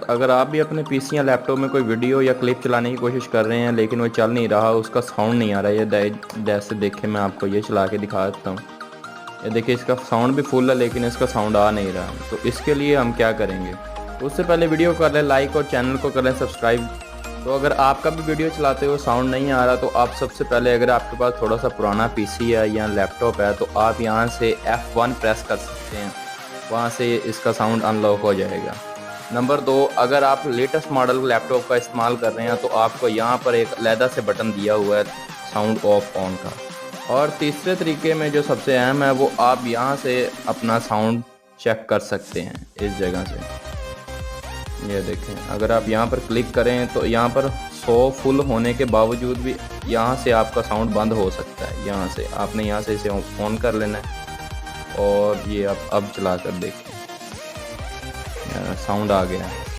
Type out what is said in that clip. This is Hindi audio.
अगर आप भी अपने पीसी या लैपटॉप में कोई वीडियो या क्लिप चलाने की कोशिश कर रहे हैं लेकिन वो चल नहीं रहा, उसका साउंड नहीं आ रहा, ये जैसे देखें मैं आपको ये चला के दिखा देता हूँ। ये देखिए इसका साउंड भी फुल है लेकिन इसका साउंड आ नहीं रहा। तो इसके लिए हम क्या करेंगे, उससे पहले वीडियो कर लें लाइक और चैनल को कर लें सब्सक्राइब। तो अगर आपका भी वीडियो चलाते हो साउंड नहीं आ रहा तो आप सबसे पहले, अगर आपके पास थोड़ा सा पुराना पीसी है या लैपटॉप है, तो आप यहाँ से F1 प्रेस कर सकते हैं, वहाँ से इसका साउंड अनलॉक हो जाएगा। नंबर 2, अगर आप लेटेस्ट मॉडल लैपटॉप का इस्तेमाल कर रहे हैं तो आपको यहाँ पर एक अलहदा से बटन दिया हुआ है साउंड ऑफ ऑन का। और तीसरे तरीके में जो सबसे अहम है, वो आप यहाँ से अपना साउंड चेक कर सकते हैं इस जगह से। ये देखें, अगर आप यहाँ पर क्लिक करें तो यहाँ पर 100 फुल होने के बावजूद भी यहाँ से आपका साउंड बंद हो सकता है। यहाँ से आपने यहाँ से इसे ऑन कर लेना है और ये आप अब चला कर देखें, साउंड आ गया है।